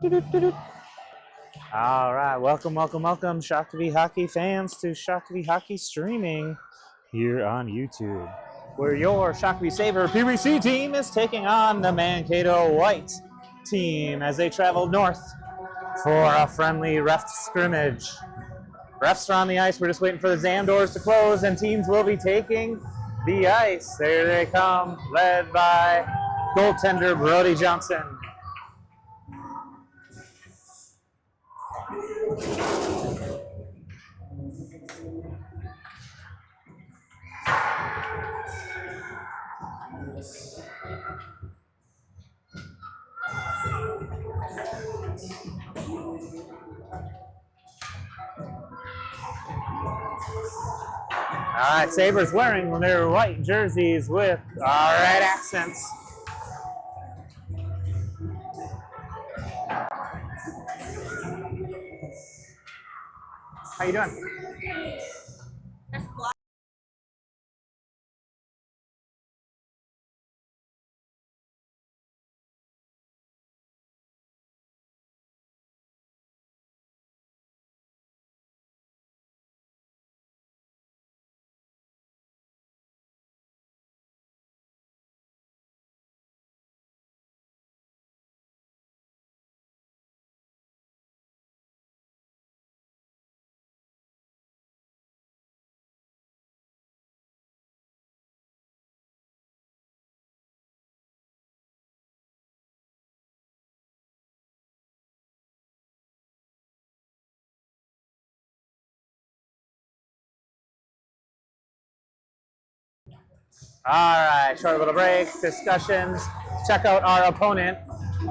All right, welcome, Shakopee hockey fans to Shakopee hockey streaming here on YouTube, where your Shakopee Sabre PWC team is taking on the Mankato White team as they travel north for a friendly ref scrimmage. Refs are on the ice. We're just waiting for the Zam doors to close, and teams will be taking the ice. There they come, led by goaltender Brody Johnson. All right, Sabres wearing their white jerseys with red accents. How you doing? All right, short little break, discussions. Check out our opponent,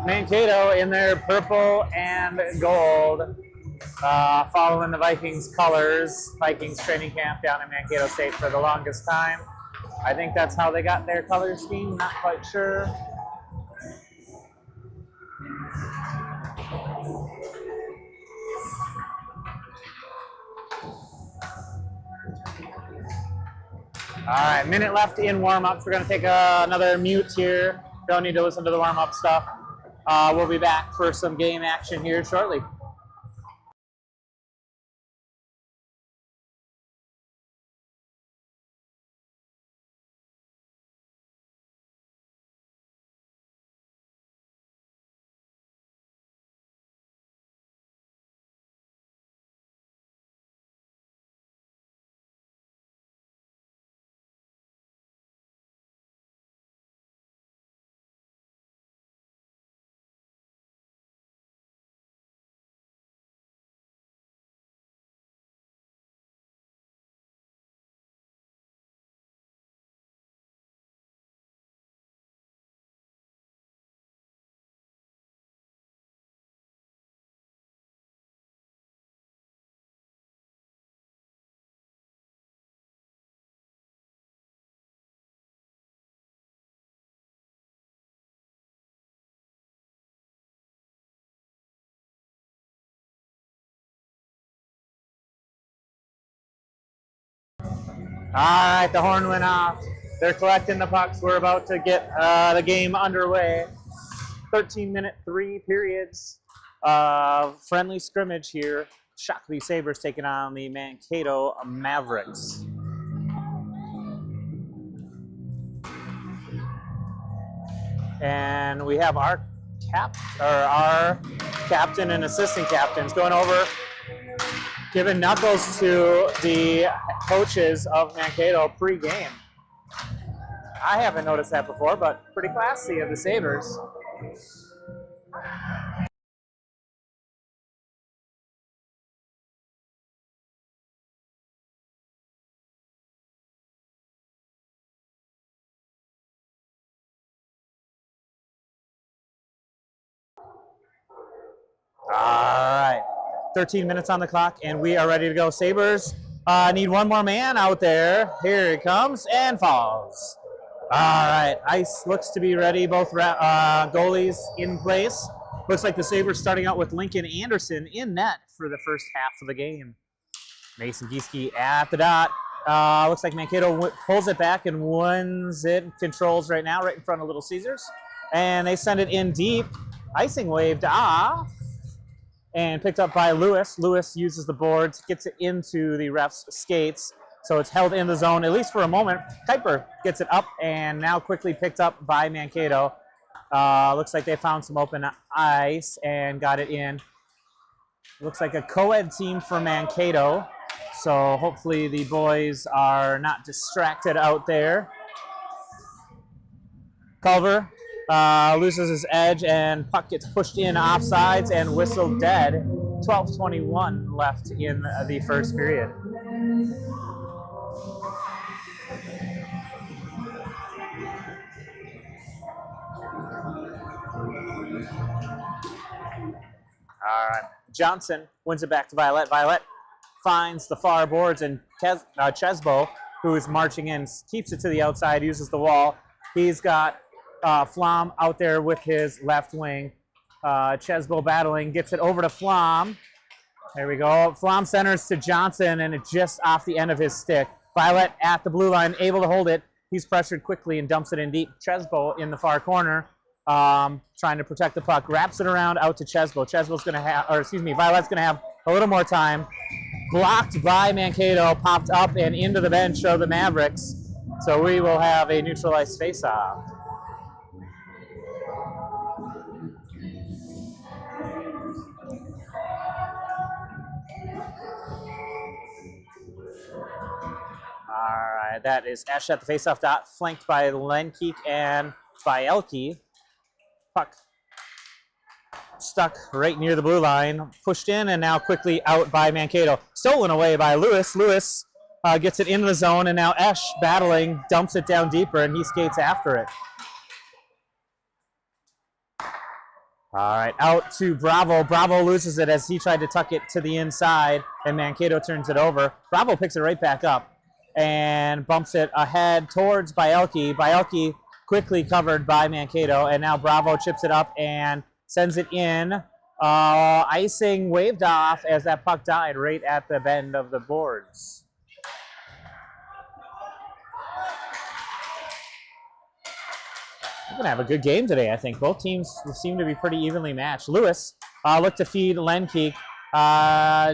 Mankato, in their purple and gold, following the Vikings colors. Vikings training camp down in Mankato State for the longest time. I think that's how they got their color scheme, not quite sure. All right, minute left in warm-ups. We're going to take another mute here. Don't need to listen to the warm-up stuff. We'll be back for some game action here shortly. All right, the horn went off. They're collecting the pucks. We're about to get the game underway. 13-minute, 3 periods of friendly scrimmage here. Shakopee Sabres taking on the Mankato Mavericks. And we have our captain and assistant captains going over, giving knuckles to the coaches of Mankato pre-game. I haven't noticed that before, but pretty classy of the Sabres. All right, 13 minutes on the clock, and we are ready to go. Sabres need one more man out there. Here it comes, and falls. All right, ice looks to be ready. Both goalies in place. Looks like the Sabres starting out with Lincoln Anderson in net for the first half of the game. Mason Gieske at the dot. Looks like Mankato pulls it back and wins it. Controls right now, right in front of Little Caesars. And they send it in deep. Icing waved off. and picked up by Lewis. Lewis uses the boards, gets it into the ref's skates, so it's held in the zone, at least for a moment. Kuiper gets it up and now quickly picked up by Mankato. Looks like they found some open ice and got it in. Looks like a co-ed team for Mankato, so hopefully the boys are not distracted out there. Culver loses his edge and puck gets pushed in offsides and whistled dead. 12:21 left in the first period. All right, Johnson wins it back to Violet. Violet finds the far boards and Chesbo, who is marching in, keeps it to the outside, uses the wall. He's got Flom out there with his left wing. Chesbo battling, gets it over to Flom. There we go. Flom centers to Johnson, and it's just off the end of his stick. Violet at the blue line, able to hold it. He's pressured quickly and dumps it in deep. Chesbo in the far corner, trying to protect the puck. Wraps it around out to Chesbo. Chesbo's going to have, or excuse me, Violet's going to have a little more time. Blocked by Mankato, popped up and into the bench of the Mavericks. So we will have a neutralized faceoff. All right, that is Ash at the faceoff dot, flanked by Lenkeek and Bielke. Puck stuck right near the blue line, pushed in, and now quickly out by Mankato. Stolen away by Lewis. Lewis gets it into the zone, and now Esch battling, dumps it down deeper, and he skates after it. All right, out to Bravo. Bravo loses it as he tried to tuck it to the inside, and Mankato turns it over. Bravo picks it right back up and bumps it ahead towards Bielke. Bielke quickly covered by Mankato, and now Bravo chips it up and sends it in. Icing waved off as that puck died right at the bend of the boards. We're going to have a good game today, I think. Both teams seem to be pretty evenly matched. Lewis looked to feed Lenkeek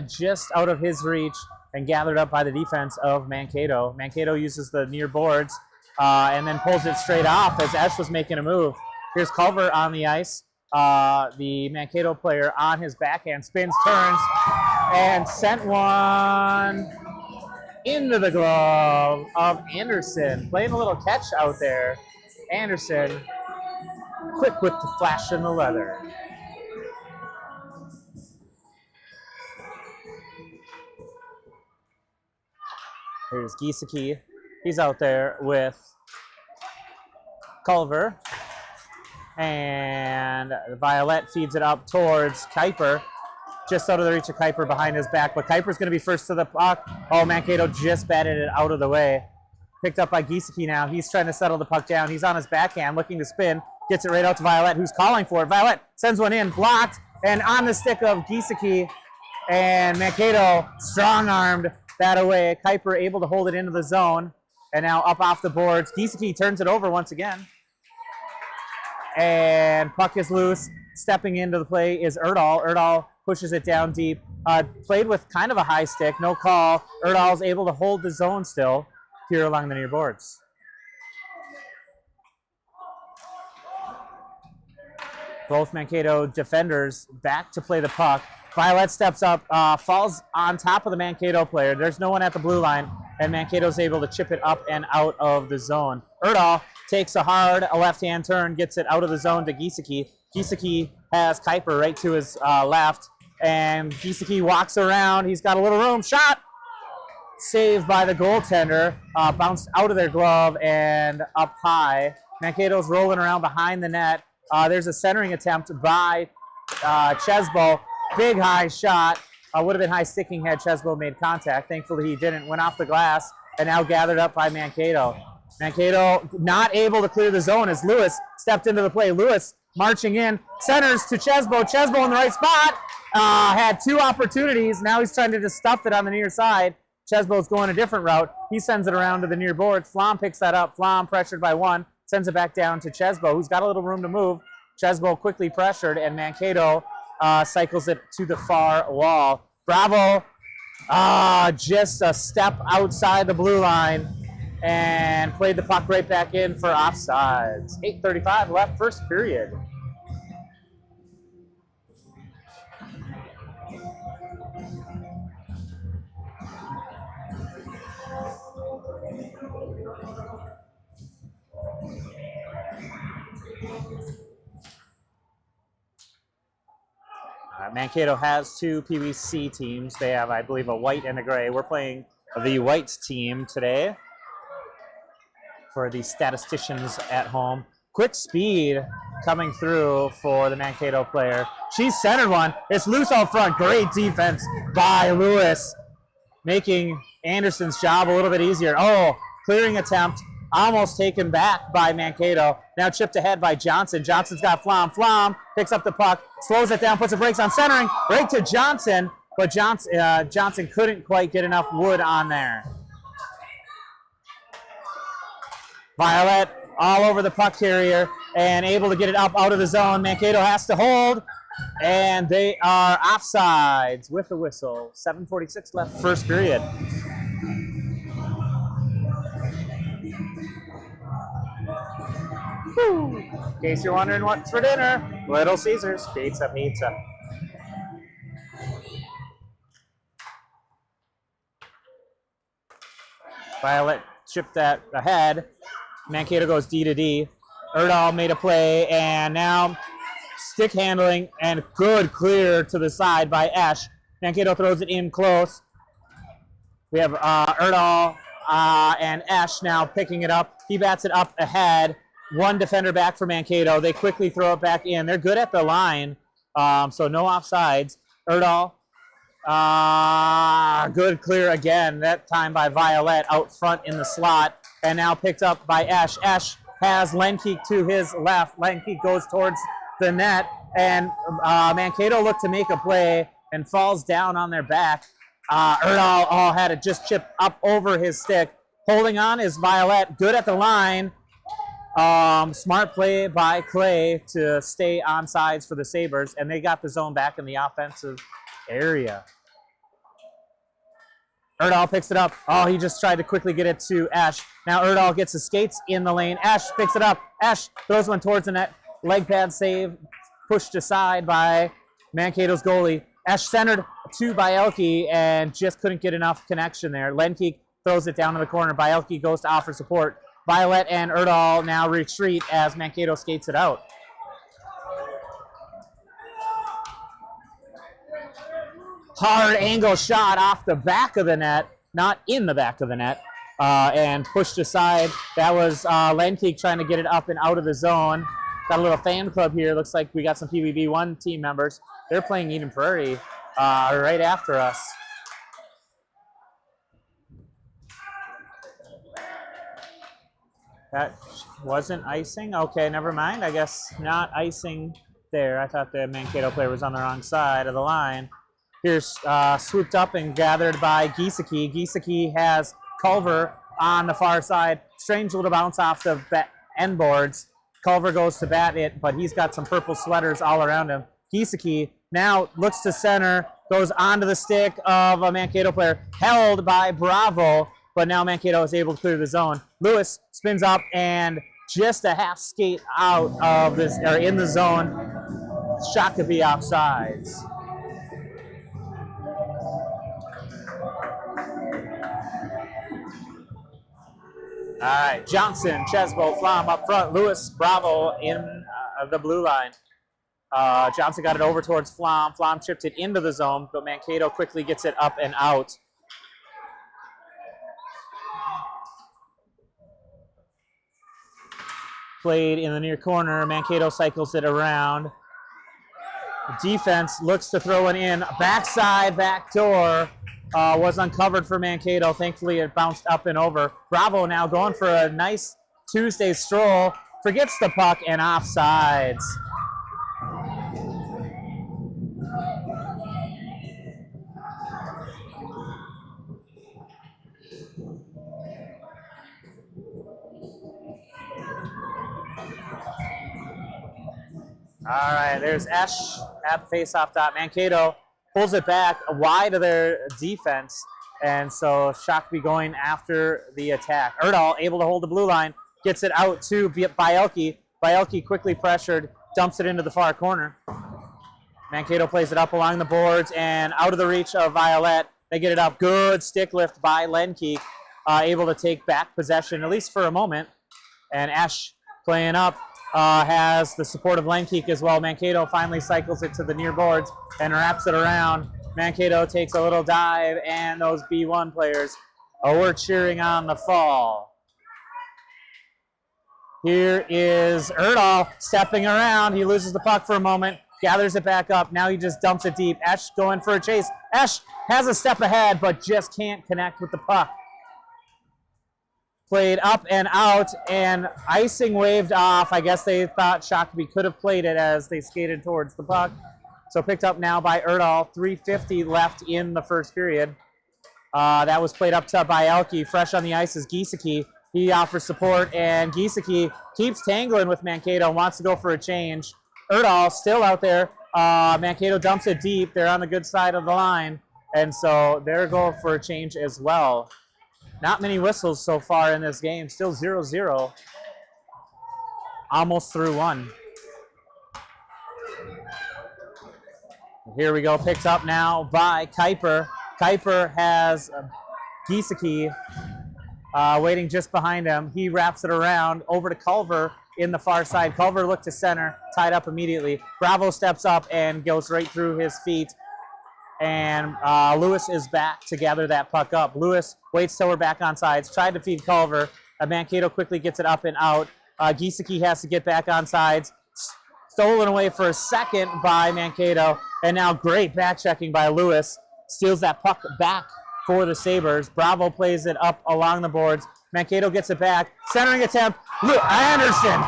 just out of his reach and gathered up by the defense of Mankato. Mankato uses the near boards and then pulls it straight off as Esch was making a move. Here's Culver on the ice. The Mankato player on his backhand spins, turns, and sent one into the glove of Anderson. Playing a little catch out there. Anderson, quick with the flash in the leather. Here's Giesecke. He's out there with Culver. And Violet feeds it up towards Kuiper. Just out of the reach of Kuiper behind his back. But Kuiper's going to be first to the puck. Oh, Mankato just batted it out of the way. Picked up by Giesecke now. He's trying to settle the puck down. He's on his backhand looking to spin. Gets it right out to Violet, who's calling for it. Violet sends one in, blocked, and on the stick of Giesecke. And Mankato strong-armed that away. Kuiper able to hold it into the zone. And now up off the boards. Giesecke turns it over once again. And puck is loose. Stepping into the play is Erdahl. Erdahl pushes it down deep. Played with kind of a high stick. No call. Erdahl's able to hold the zone still here along the near boards. Both Mankato defenders back to play the puck. Violet steps up, falls on top of the Mankato player. There's no one at the blue line, and Mankato's able to chip it up and out of the zone. Erdahl takes a left-hand turn, gets it out of the zone to Giesecke. Giesecke has Kuiper right to his left, and Giesecke walks around. He's got a little room. Shot! Saved by the goaltender. Bounced out of their glove and up high. Mankato's rolling around behind the net. There's a centering attempt by Chesbo. Big high shot. Would have been high sticking had Chesbo made contact. Thankfully he didn't. Went off the glass and now gathered up by Mankato. Mankato not able to clear the zone as Lewis stepped into the play. Lewis marching in. Centers to Chesbo. Chesbo in the right spot. Had two opportunities. Now he's trying to just stuff it on the near side. Chesbo's going a different route. He sends it around to the near boards. Flom picks that up. Flom pressured by one. Sends it back down to Chesbo, who's got a little room to move. Chesbo quickly pressured, and Mankato cycles it to the far wall. Bravo, just a step outside the blue line and played the puck right back in for offsides. 8:35 left, first period. Mankato has two PWC teams. They have, I believe, a white and a gray. We're playing the white team today for the statisticians at home. Quick speed coming through for the Mankato player. She's centered one. It's loose out front. Great defense by Lewis, making Anderson's job a little bit easier. Oh, clearing attempt. Almost taken back by Mankato. Now chipped ahead by Johnson. Johnson's got Flom. Flom picks up the puck, slows it down, puts the brakes on centering. Right to Johnson, but Johnson couldn't quite get enough wood on there. Violet all over the puck carrier and able to get it up out of the zone. Mankato has to hold, and they are offsides with the whistle. 7:46 left, first period. Woo. In case you're wondering what's for dinner, Little Caesars pizza. Violet chipped that ahead. Mankato goes D to D. Erdahl made a play, and now stick handling and good clear to the side by Esch. Mankato throws it in close. We have Erdahl and Esch now picking it up. He bats it up ahead. One defender back for Mankato. They quickly throw it back in. They're good at the line, so no offsides. Erdahl, good clear again, that time by Violet out front in the slot, and now picked up by Esch. Esch has Lenkeek to his left. Lenkeek goes towards the net, and Mankato looked to make a play and falls down on their back. Erdahl had it just chipped up over his stick. Holding on is Violet, good at the line. Smart play by Clay to stay on sides for the Sabres, and they got the zone back in the offensive area. Erdahl picks it up. Oh, he just tried to quickly get it to Esch. Now Erdahl gets his skates in the lane. Esch picks it up. Esch throws one towards the net. Leg pad save, pushed aside by Mankato's goalie. Esch centered to Bielke and just couldn't get enough connection there. Lenkeek throws it down in the corner. Bielke goes to offer support. Violet and Erdahl now retreat as Mankato skates it out. Hard angle shot off the back of the net, not in the back of the net, and pushed aside. That was Lenkeek trying to get it up and out of the zone. Got a little fan club here. Looks like we got some PWB1 team members. They're playing Eden Prairie right after us. That wasn't icing? Okay, never mind. I guess not icing there. I thought the Mankato player was on the wrong side of the line. Here's swooped up and gathered by Giesecke. Giesecke has Culver on the far side. Strange little bounce off the end boards. Culver goes to bat it, but he's got some purple sweaters all around him. Giesecke now looks to center, goes onto the stick of a Mankato player, held by Bravo, but now Mankato is able to clear the zone. Lewis spins up and just a half skate out of this, or in the zone. Shakopee offsides. All right, Johnson, Chesbo, Flom up front. Lewis, Bravo in the blue line. Johnson got it over towards Flom. Flom chipped it into the zone, but Mankato quickly gets it up and out. Played in the near corner. Mankato cycles it around. Defense looks to throw it in. Backside, back door. Was uncovered for Mankato. Thankfully, it bounced up and over. Bravo now going for a nice Tuesday stroll. Forgets the puck and offsides. All right, there's Esh at the faceoff dot. Mankato pulls it back wide of their defense, and so Shakopee going after the attack. Erdahl able to hold the blue line, gets it out to Bielke. Bielke quickly pressured, dumps it into the far corner. Mankato plays it up along the boards and out of the reach of Violet. They get it up. Good stick lift by Lenkeek, able to take back possession, at least for a moment. And Esh playing up. Has the support of Lenkeek as well. Mankato finally cycles it to the near boards and wraps it around. Mankato takes a little dive, and those B1 players were cheering on the fall. Here is Erdahl stepping around. He loses the puck for a moment, gathers it back up. Now he just dumps it deep. Esh going for a chase. Esh has a step ahead, but just can't connect with the puck. Played up and out, and icing waved off. I guess they thought Shakopee could have played it as they skated towards the puck. So picked up now by Erdahl. 3:50 left in the first period. That was played up to Bielke. Fresh on the ice is Giesecke. He offers support, and Giesecke keeps tangling with Mankato, wants to go for a change. Erdahl still out there. Mankato dumps it deep. They're on the good side of the line, and so they're going for a change as well. Not many whistles so far in this game. Still 0-0. Almost through one. Here we go. Picked up now by Kuiper. Kuiper has Giesecke waiting just behind him. He wraps it around over to Culver in the far side. Culver looked to center, tied up immediately. Bravo steps up and goes right through his feet. And Lewis is back to gather that puck up. Lewis waits till we're back on sides. Tried to feed Culver. Mankato quickly gets it up and out. Giesecke has to get back on sides. Stolen away for a second by Mankato. And now great back checking by Lewis. Steals that puck back for the Sabres. Bravo plays it up along the boards. Mankato gets it back. Centering attempt. Anderson.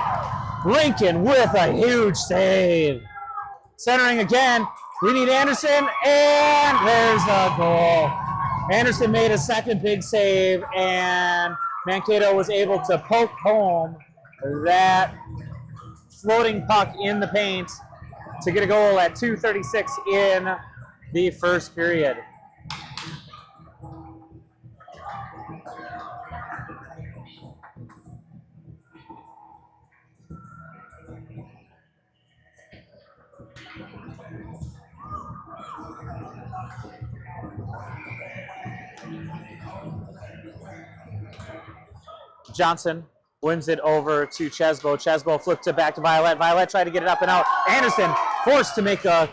Lincoln with a huge save. Centering again. We need Anderson, and there's a goal. Anderson made a second big save, and Mankato was able to poke home that floating puck in the paint to get a goal at 2:36 in the first period. Johnson wins it over to Chesbo. Chesbo flipped it back to Violet. Violet tried to get it up and out. Anderson forced to make a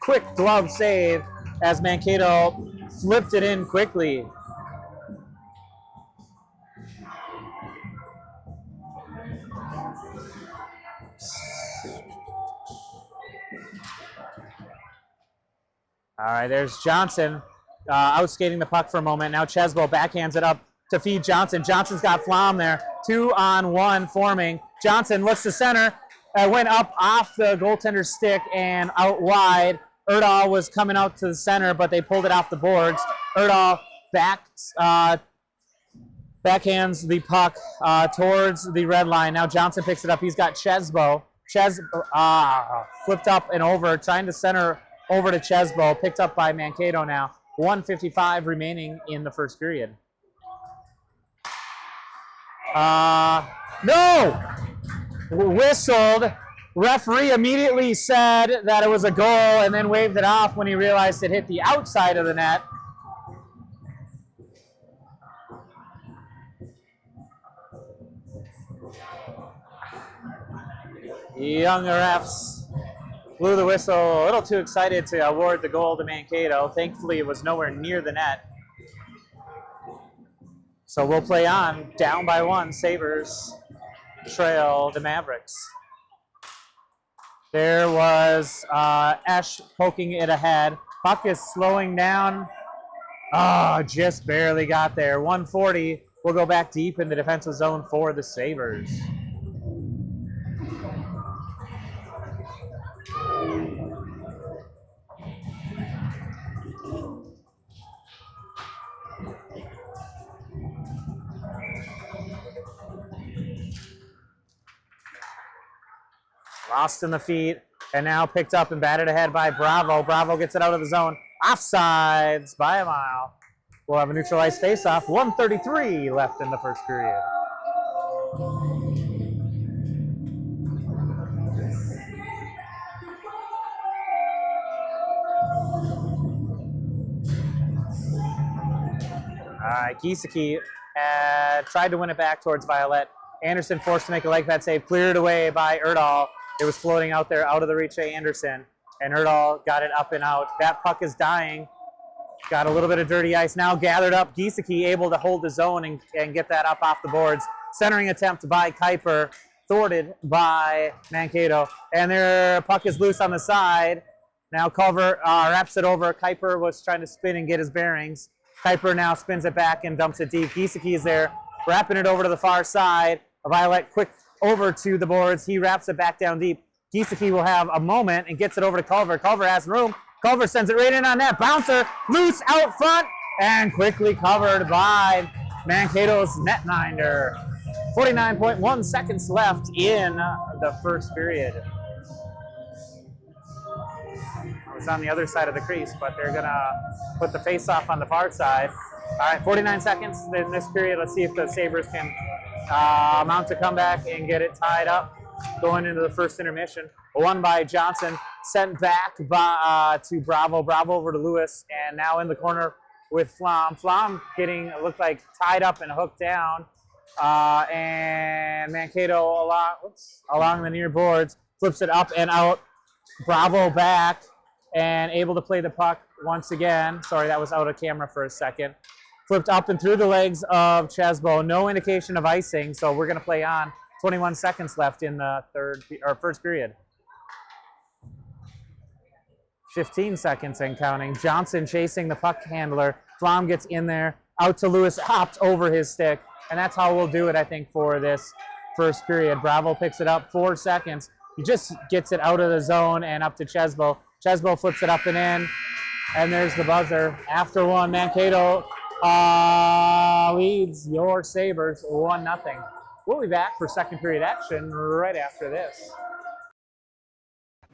quick glove save as Mankato flipped it in quickly. All right, there's Johnson outskating the puck for a moment. Now Chesbo backhands it up to feed Johnson. Johnson's got Flom there. 2-on-1 forming. Johnson looks to center. Went up off the goaltender's stick and out wide. Erdahl was coming out to the center, but they pulled it off the boards. Erdahl backhands the puck towards the red line. Now Johnson picks it up. He's got Chesbo. Flipped up and over, trying to center over to Chesbo. Picked up by Mankato now. 1:55 remaining in the first period. No! Whistled. Referee immediately said that it was a goal and then waved it off when he realized it hit the outside of the net. Younger refs blew the whistle, a little too excited to award the goal to Mankato. Thankfully, it was nowhere near the net. So we'll play on. Down by one, Sabres trail the Mavericks. There was Esh poking it ahead. Puck is slowing down. Just barely got there. 140. We'll go back deep in the defensive zone for the Sabres. Lost in the feet. And now picked up and batted ahead by Bravo. Bravo gets it out of the zone. Offsides by a mile. We'll have a neutralized face-off. 1:33 left in the first period. All right, Giesecke tried to win it back towards Violet. Anderson forced to make a leg pad save, cleared away by Erdahl. It was floating out there, out of the reach of Anderson, and Erdahl got it up and out. That puck is dying. Got a little bit of dirty ice now gathered up. Giesecke able to hold the zone and get that up off the boards. Centering attempt by Kuiper, thwarted by Mankato, and their puck is loose on the side. Now Culver wraps it over. Kuiper was trying to spin and get his bearings. Kuiper now spins it back and dumps it deep. Giesecke is there, wrapping it over to the far side. Violet quick over to the boards. He wraps it back down deep. Giesecke will have a moment and gets it over to Culver. Culver has room. Culver sends it right in on net. Bouncer loose out front and quickly covered by Mankato's netminder. 49.1 seconds left in the first period. It's on the other side of the crease, but they're gonna put the face-off on the far side. All right, 49 seconds in this period. Let's see if the Sabres can mount a comeback and get it tied up going into the first intermission. Won by Johnson, sent back by, to Bravo. Bravo over to Lewis, and now in the corner with Flom. Flom getting, it looked like, tied up and hooked down. And Mankato along the near boards, flips it up and out. Bravo back and able to play the puck once again. Sorry, that was out of camera for a second. Flipped up and through the legs of Chesbo. No indication of icing, so we're going to play on. 21 seconds left in the first period. 15 seconds and counting. Johnson chasing the puck handler. Flom gets in there. Out to Lewis, hopped over his stick. And that's how we'll do it, I think, for this first period. Bravo picks it up, 4 seconds. He just gets it out of the zone and up to Chesbo. Chesbo flips it up and in. And there's the buzzer. After one, Mankato leads your Sabres 1-0. We'll be back for second period action right after this.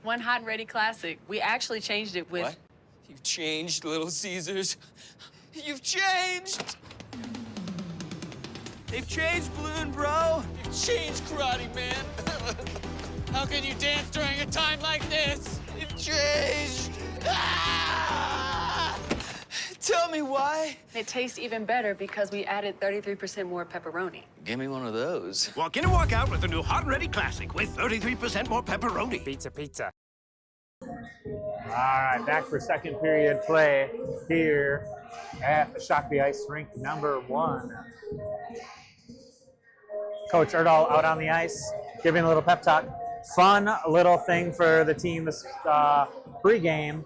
One Hot and Ready Classic. We actually changed it with... What? You've changed, Little Caesars. You've changed! They've changed, Balloon Bro. You've changed, Karate Man. How can you dance during a time like this? You've changed. Ah! Tell me why. It tastes even better because we added 33% more pepperoni. Give me one of those. Walk in and walk out with the new Hot and Ready Classic with 33% more pepperoni. Pizza. All right, back for second period play here at the Shakopee Ice Rink #1. Coach Erdahl out on the ice, giving a little pep talk. Fun little thing for the team this pregame.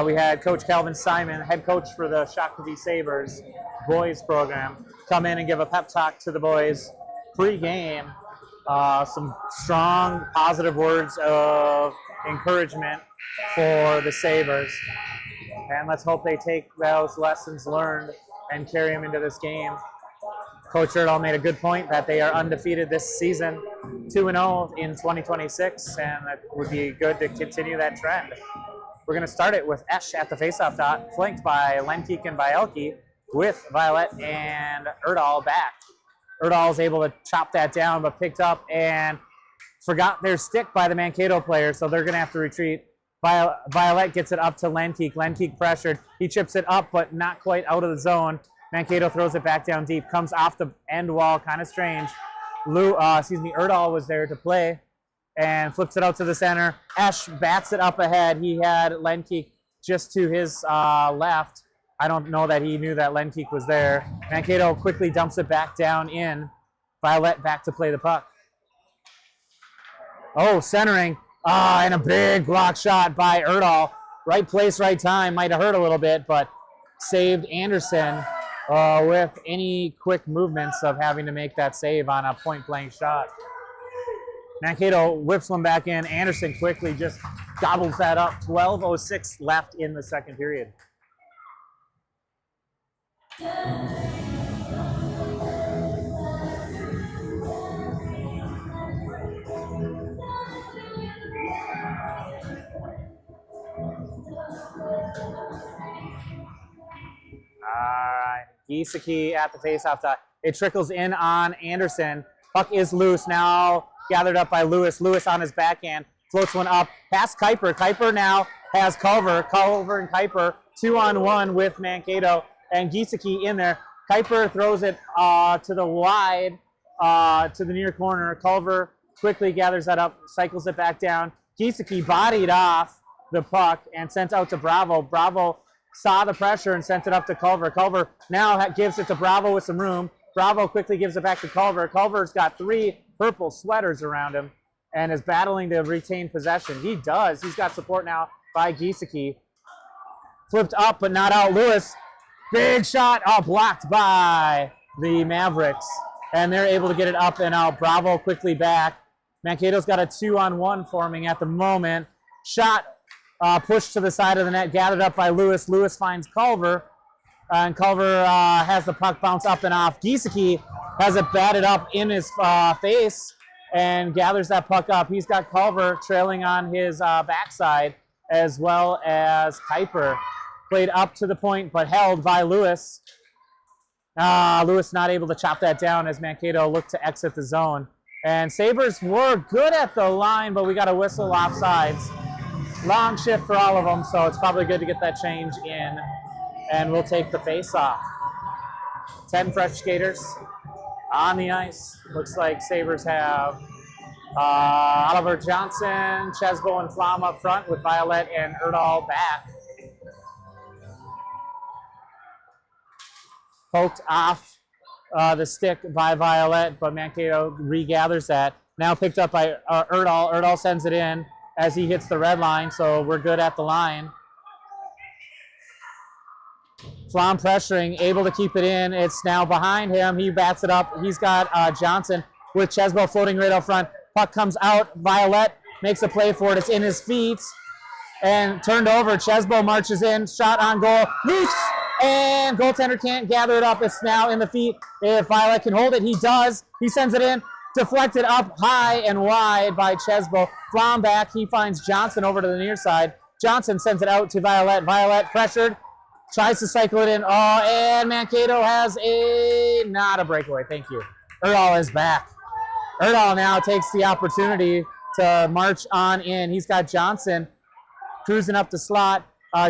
We had Coach Calvin Simon, head coach for the Shakopee Sabres boys program, come in and give a pep talk to the boys pre-game. Some strong, positive words of encouragement for the Sabres. And let's hope they take those lessons learned and carry them into this game. Coach Erdahl made a good point that they are undefeated this season, 2-0 in 2026, and that would be good to continue that trend. We're going to start it with Esch at the faceoff dot, flanked by Lenkeek and Bielke, with Violet and Erdahl back. Erdahl is able to chop that down, but picked up and forgot their stick by the Mankato player, so they're going to have to retreat. Violet gets it up to Lenkeek. Lenkeek pressured. He chips it up, but not quite out of the zone. Mankato throws it back down deep, comes off the end wall, kind of strange. Erdahl was there to play and flips it out to the center. Esch bats it up ahead. He had Lenkeek just to his left. I don't know that he knew that Lenkeek was there. Mankato quickly dumps it back down in. Violet back to play the puck. Oh, centering. And a big block shot by Erdahl. Right place, right time. Might have hurt a little bit, but saved Anderson with any quick movements of having to make that save on a point-blank shot. Mankato whips one back in. Anderson quickly just gobbles that up. 12:06 left in the second period. Giesecke at the faceoff dot. It trickles in on Anderson. Puck is loose now, gathered up by Lewis. Lewis on his backhand, floats one up, past Kuiper. Kuiper now has Culver. Culver and Kuiper 2-on-1 with Mankato, and Giesecke in there. Kuiper throws it to the wide, to the near corner. Culver quickly gathers that up, cycles it back down. Giesecke bodied off the puck and sent out to Bravo. Bravo saw the pressure and sent it up to Culver. Culver now gives it to Bravo with some room. Bravo quickly gives it back to Culver. Culver's got 3 purple sweaters around him and is battling to retain possession. He does. He's got support now by Giesecke. Flipped up but not out. Lewis, big shot, blocked by the Mavericks. And they're able to get it up and out. Bravo quickly back. Mankato's got a 2-on-1 forming at the moment. Shot pushed to the side of the net, gathered up by Lewis. Lewis finds Culver, and Culver has the puck bounce up and off. Giesecke has it batted up in his face and gathers that puck up. He's got Culver trailing on his backside, as well as Kuiper. Played up to the point, but held by Lewis. Lewis not able to chop that down as Mankato looked to exit the zone. And Sabres were good at the line, but we got a whistle offsides. Long shift for all of them, so it's probably good to get that change in. And we'll take the face-off. 10 fresh skaters on the ice. Looks like Sabres have Oliver Johnson, Chesbo, and Flom up front with Violet and Erdahl back. Poked off the stick by Violet, but Mankato regathers that. Now picked up by Erdahl. Erdahl sends it in as he hits the red line, so we're good at the line. Flom pressuring, able to keep it in. It's now behind him. He bats it up. He's got Johnson with Chesbo floating right up front. Puck comes out. Violet makes a play for it. It's in his feet and turned over. Chesbo marches in. Shot on goal. Loose! And goaltender can't gather it up. It's now in the feet. If Violet can hold it, he does. He sends it in. Deflected up high and wide by Chesbo. Flom back. He finds Johnson over to the near side. Johnson sends it out to Violet. Violet pressured. Tries to cycle it in. Oh, and Mankato has not a breakaway. Thank you. Erdahl is back. Erdahl now takes the opportunity to march on in. He's got Johnson cruising up the slot.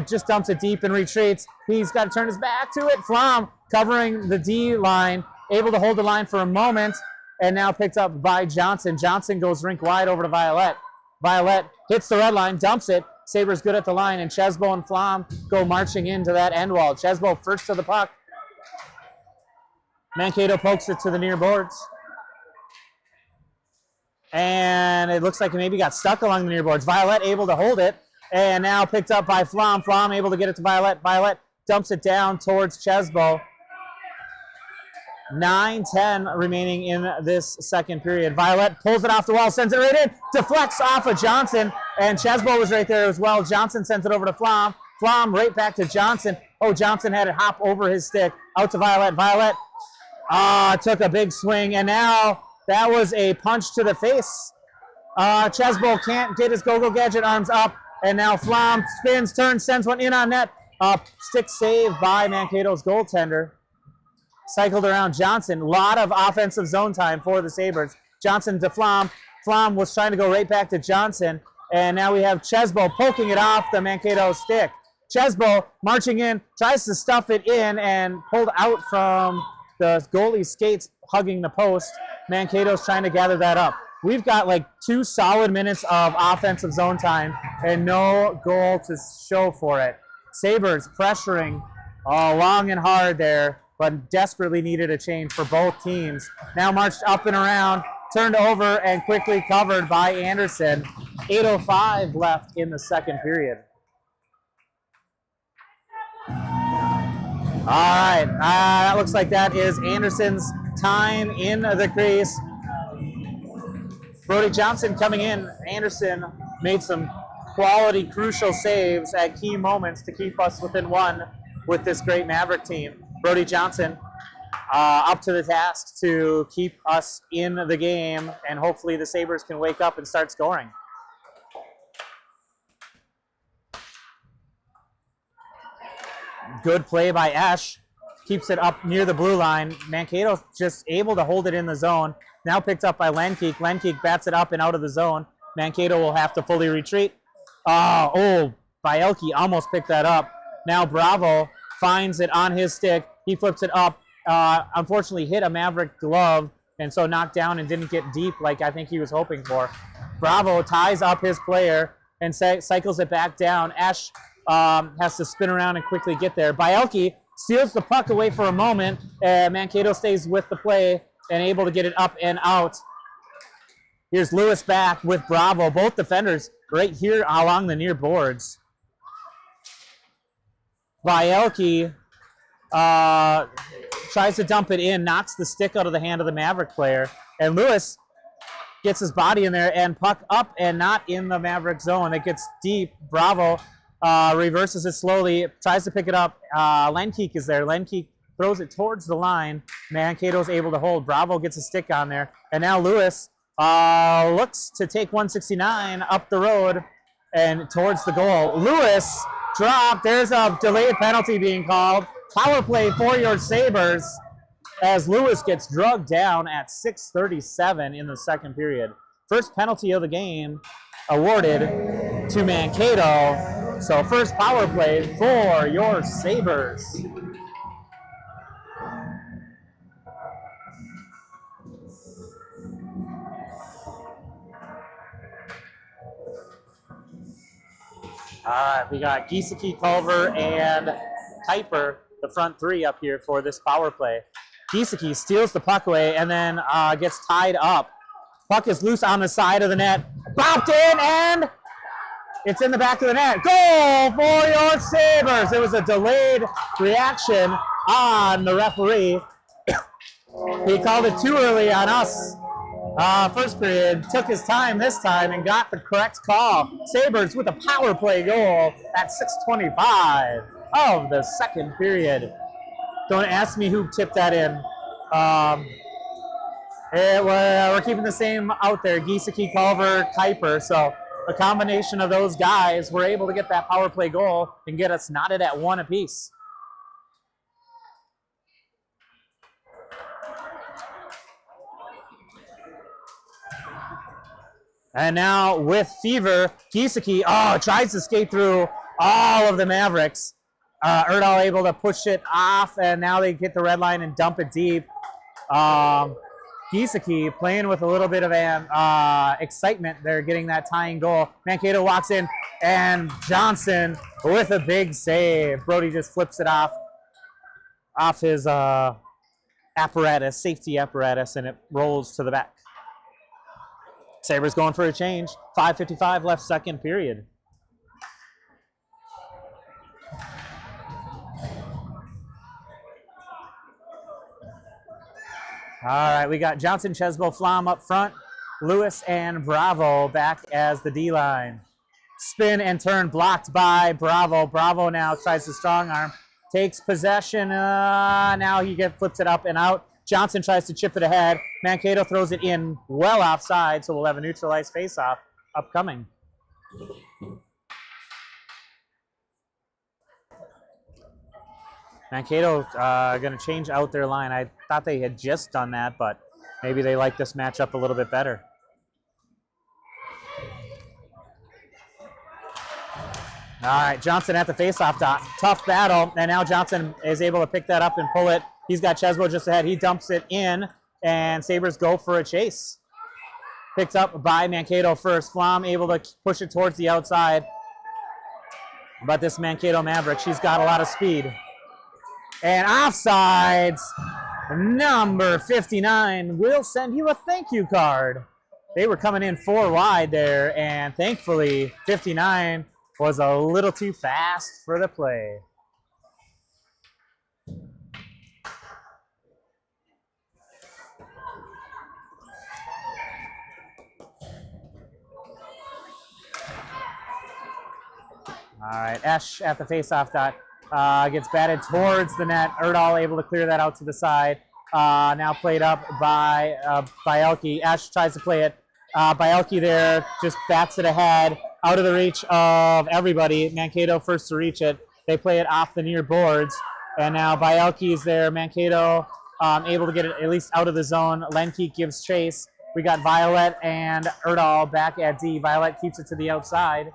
Just dumps it deep and retreats. He's got to turn his back to it. Flom covering the D line, able to hold the line for a moment, and now picked up by Johnson. Johnson goes rink wide over to Violet. Violet hits the red line, dumps it. Sabres good at the line, and Chesbo and Flom go marching into that end wall. Chesbo first to the puck. Mankato pokes it to the near boards. And it looks like it maybe got stuck along the near boards. Violet able to hold it. And now picked up by Flom. Flom able to get it to Violet. Violet dumps it down towards Chesbo. 9:10 remaining in this second period. Violet pulls it off the wall, sends it right in, deflects off of Johnson, and Chesbo was right there as well. Johnson sends it over to Flom. Flom right back to Johnson. Oh, Johnson had it hop over his stick. Out to Violet. Violet took a big swing, and now that was a punch to the face. Chesbo can't get his go-go gadget arms up. And now Flom spins, turns, sends one in on net. Stick save by Mankato's goaltender. Cycled around Johnson. A lot of offensive zone time for the Sabres. Johnson to Flom. Flom was trying to go right back to Johnson. And now we have Chesbo poking it off the Mankato stick. Chesbo marching in, tries to stuff it in and pulled out from the goalie's skates, hugging the post. Mankato's trying to gather that up. We've got like 2 solid minutes of offensive zone time and no goal to show for it. Sabres pressuring long and hard there, but desperately needed a change for both teams. Now marched up and around, turned over and quickly covered by Anderson. 8:05 left in the second period. All right, that looks like that is Anderson's time in the crease. Brody Johnson coming in. Anderson made some quality, crucial saves at key moments to keep us within one with this great Maverick team. Brody Johnson up to the task to keep us in the game, and hopefully the Sabres can wake up and start scoring. Good play by Esch. keeps it up near the blue line. Mankato just able to hold it in the zone. Now picked up by Lenkeek. Lenkeek bats it up and out of the zone. Mankato will have to fully retreat. Bielke almost picked that up. Now Bravo finds it on his stick. He flips it up. Unfortunately hit a Maverick glove, and so knocked down and didn't get deep like I think he was hoping for. Bravo ties up his player and cycles it back down. Ash has to spin around and quickly get there. Bielke steals the puck away for a moment. Mankato stays with the play and able to get it up and out. Here's Lewis back with Bravo. Both defenders right here along the near boards. Bielke tries to dump it in, knocks the stick out of the hand of the Maverick player. And Lewis gets his body in there and puck up and not in the Maverick zone. It gets deep. Bravo reverses it slowly, tries to pick it up. Lenkeek is there. Lenkeek throws it towards the line. Mankato's able to hold. Bravo gets a stick on there. And now Lewis looks to take 169 up the road and towards the goal. Lewis dropped. There's a delayed penalty being called. Power play for your Sabres as Lewis gets drugged down at 6:37 in the second period. First penalty of the game awarded to Mankato. So first power play for your Sabres. All right, we got Giesecke, Culver, and Kuiper, the front three up here for this power play. Giesecke steals the puck away and then gets tied up. Puck is loose on the side of the net. Bopped in, and it's in the back of the net. Goal for your Sabres. It was a delayed reaction on the referee. He called it too early on us. First period, took his time this time and got the correct call. Sabres with a power play goal at 6:25 of the second period. Don't ask me who tipped that in. We're keeping the same out there, Giesecke, Culver, Kuiper. So a combination of those guys were able to get that power play goal and get us knotted at 1 apiece. And now with Fever, Giesecke, tries to skate through all of the Mavericks. Erdahl able to push it off, and now they get the red line and dump it deep. Giesecke playing with a little bit of excitement there, getting that tying goal. Mankato walks in, and Johnson with a big save. Brody just flips it off his safety apparatus, and it rolls to the back. Sabres going for a change. 5:55 left second period. All right, we got Johnson, Chesbo, Flom up front. Lewis and Bravo back as the D-line. Spin and turn blocked by Bravo. Bravo now tries to strong arm. Takes possession. Now he flips it up and out. Johnson tries to chip it ahead. Mankato throws it in well offside, so we'll have a neutralized faceoff upcoming. Mankato going to change out their line. I thought they had just done that, but maybe they like this matchup a little bit better. All right, Johnson at the faceoff dot. Tough battle, and now Johnson is able to pick that up and pull it. He's got Chesbo just ahead. He dumps it in, and Sabres go for a chase. Picked up by Mankato first. Flom able to push it towards the outside. But this Mankato Maverick, she's got a lot of speed. And offsides, number 59 will send you a thank you card. They were coming in 4 wide there, and thankfully 59 was a little too fast for the play. All right, Esch at the faceoff dot gets batted towards the net. Erdahl able to clear that out to the side. Now played up by Bielke. Esch tries to play it. Bielke there just bats it ahead, out of the reach of everybody. Mankato first to reach it. They play it off the near boards, And now Bielke is there. Mankato able to get it at least out of the zone. Lenke gives chase. We got Violet and Erdahl back at D. Violet keeps it to the outside.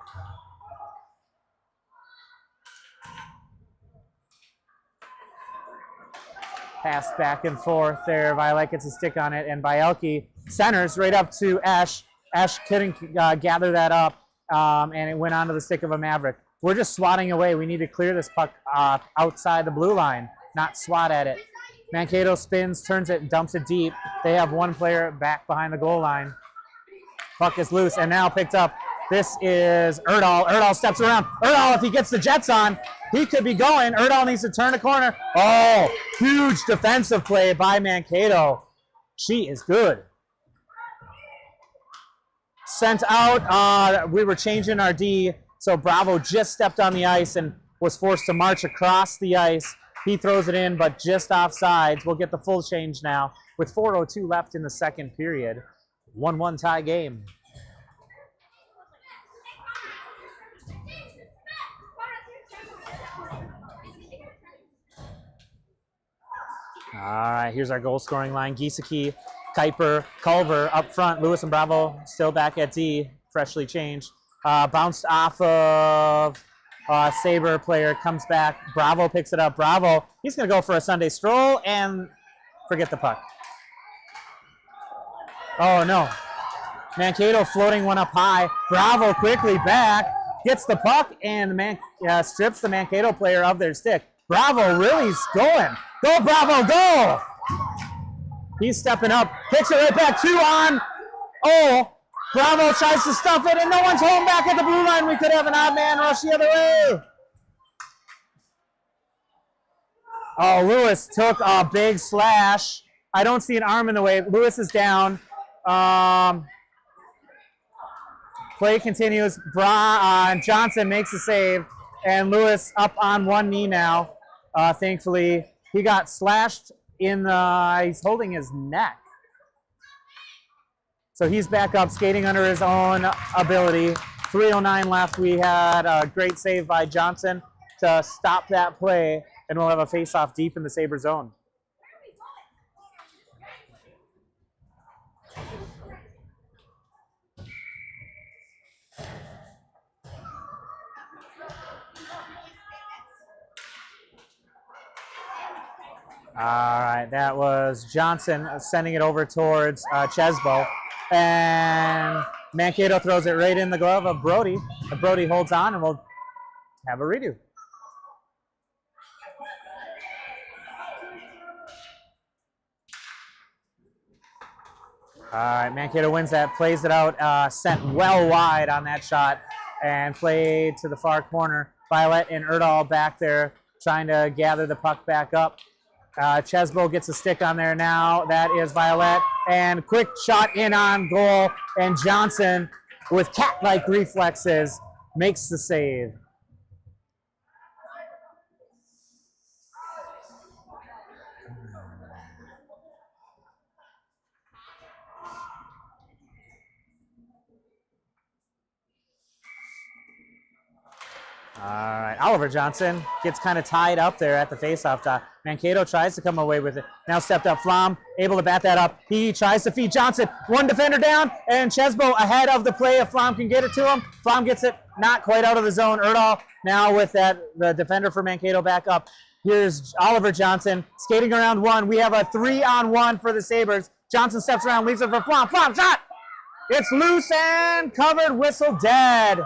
Pass back and forth there. Violet gets a stick on it, and Bielke centers right up to Ash. Ash couldn't gather that up, and it went onto the stick of a Maverick. We're just swatting away. We need to clear this puck outside the blue line, not swat at it. Mankato spins, turns it, and dumps it deep. They have one player back behind the goal line. Puck is loose and now picked up. This is Erdahl. Erdahl steps around. Erdahl, if he gets the Jets on, he could be going. Erdahl needs to turn a corner. Oh, huge defensive play by Mankato. She is good. Sent out. We were changing our D, so Bravo just stepped on the ice and was forced to march across the ice. He throws it in, but just offsides. We'll get the full change now with 4:02 left in the second period. 1-1 tie game. All right, here's our goal scoring line. Giesecke, Kuiper, Culver up front. Lewis and Bravo still back at D, freshly changed. Bounced off of Sabre player, comes back. Bravo picks it up. Bravo, he's going to go for a Sunday stroll and forget the puck. Oh, no. Mankato floating one up high. Bravo quickly back, gets the puck, and strips the Mankato player of their stick. Bravo really is going. Go, Bravo, go! He's stepping up, kicks it right back, 2 on. Oh, Bravo tries to stuff it, and no one's home back at the blue line. We could have an odd man rush the other way. Oh, Lewis took a big slash. I don't see an arm in the way. Lewis is down. Play continues. Johnson makes a save, and Lewis up on one knee now. Thankfully, he got slashed in the, he's holding his neck. So he's back up, skating under his own ability. 3:09 left. We had a great save by Johnson to stop that play, and we'll have a face-off deep in the Sabre zone. All right, that was Johnson sending it over towards Chesbo. And Mankato throws it right in the glove of Brody. Brody holds on, and we'll have a redo. All right, Mankato wins that, plays it out, sent well wide on that shot, and played to the far corner. Violet and Erdahl back there trying to gather the puck back up. Chesbo gets a stick on there now. That is Violet. And quick shot in on goal. And Johnson, with cat-like reflexes, makes the save. All right, Oliver Johnson gets kind of tied up there at the faceoff dot. Mankato tries to come away with it. Now stepped up, Flom, able to bat that up. He tries to feed Johnson. One defender down, and Chesbo ahead of the play if Flom can get it to him. Flom gets it not quite out of the zone. Erdahl now with that, the defender for Mankato back up. Here's Oliver Johnson skating around one. We have a 3-on-1 for the Sabres. Johnson steps around, leaves it for Flom. Flom shot! It's loose and covered, whistle dead.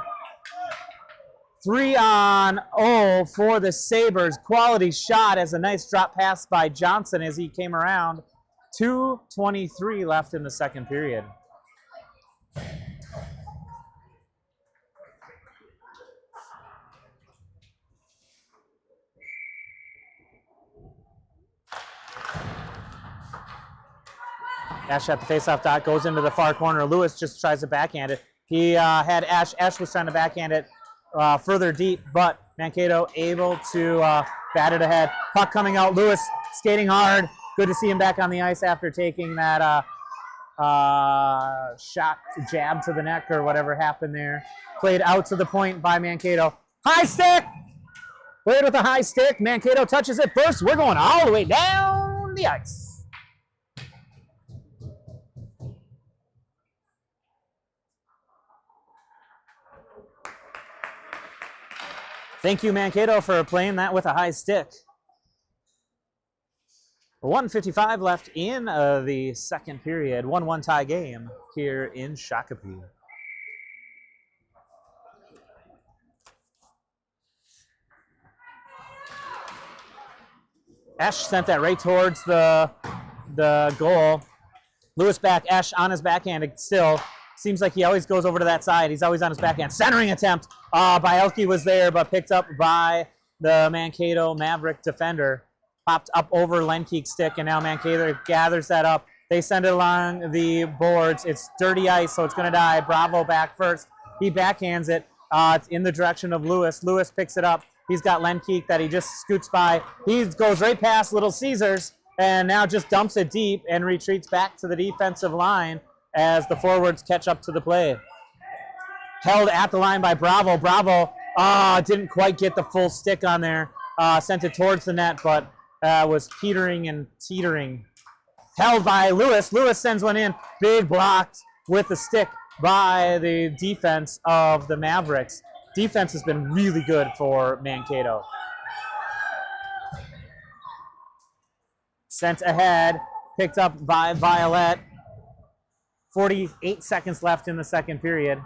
3-on-0 for the Sabres. Quality shot as a nice drop pass by Johnson as he came around. 2:23 left in the second period. Ash at the faceoff dot, goes into the far corner. Lewis just tries to backhand it. He had Ash. Ash was trying to backhand it further deep, but Mankato able to bat it ahead. Puck coming out. Lewis skating hard. Good to see him back on the ice after taking that shot, jab to the neck or whatever happened there. Played out to the point by Mankato. High stick! Played with a high stick. Mankato touches it first. We're going all the way down the ice. Thank you, Mankato, for playing that with a high stick. 1:55 left in the second period. 1-1 tie game here in Shakopee. Esch sent that right towards the goal. Lewis back, Esch on his backhand still. Seems like he always goes over to that side. He's always on his backhand. Centering attempt by Elke was there, but picked up by the Mankato Maverick defender. Popped up over Lenkeek's stick, and now Mankato gathers that up. They send it along the boards. It's dirty ice, so it's going to die. Bravo back first. He backhands it. It's in the direction of Lewis. Lewis picks it up. He's got Lenkeek that he just scoots by. He goes right past Little Caesars and now just dumps it deep and retreats back to the defensive line as the forwards catch up to the play. Held at the line by Bravo. Bravo didn't quite get the full stick on there. Sent it towards the net, but was petering and teetering. Held by Lewis. Lewis sends one in. Big blocked with the stick by the defense of the Mavericks. Defense has been really good for Mankato. Sent ahead, picked up by Violet. 48 seconds left in the second period.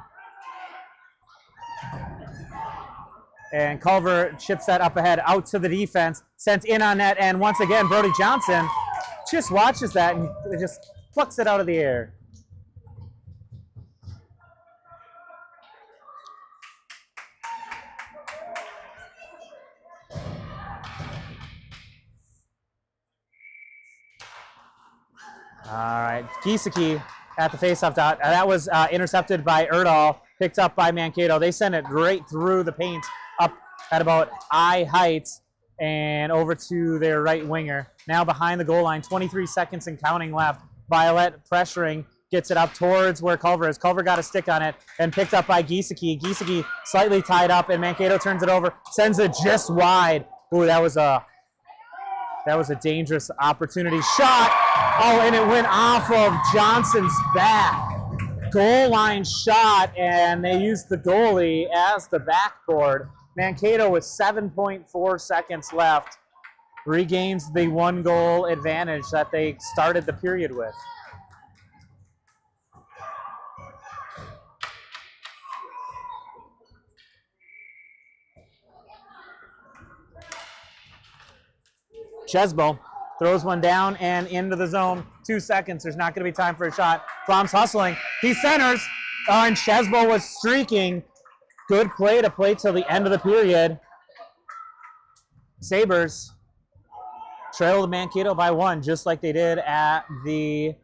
And Culver chips that up ahead, out to the defense, sent in on net, and once again, Brody Johnson just watches that and just plucks it out of the air. All right, Giesecke at the faceoff dot. That was intercepted by Erdahl, picked up by Mankato. They send it right through the paint, up at about eye height, and over to their right winger. Now behind the goal line, 23 seconds and counting left. Violet pressuring, gets it up towards where Culver is. Culver got a stick on it and picked up by Giesecke. Giesecke slightly tied up, and Mankato turns it over, sends it just wide. Ooh, that was a dangerous opportunity. Shot! Oh, and it went off of Johnson's back. Goal line shot, and they used the goalie as the backboard. Mankato with 7.4 seconds left regains the 1-goal advantage that they started the period with. Chesbo throws one down and into the zone. 2 seconds. There's not going to be time for a shot. Flom's hustling. He centers. And Chesbo was streaking. Good play to play till the end of the period. Sabres trailed Mankato by 1, just like they did at the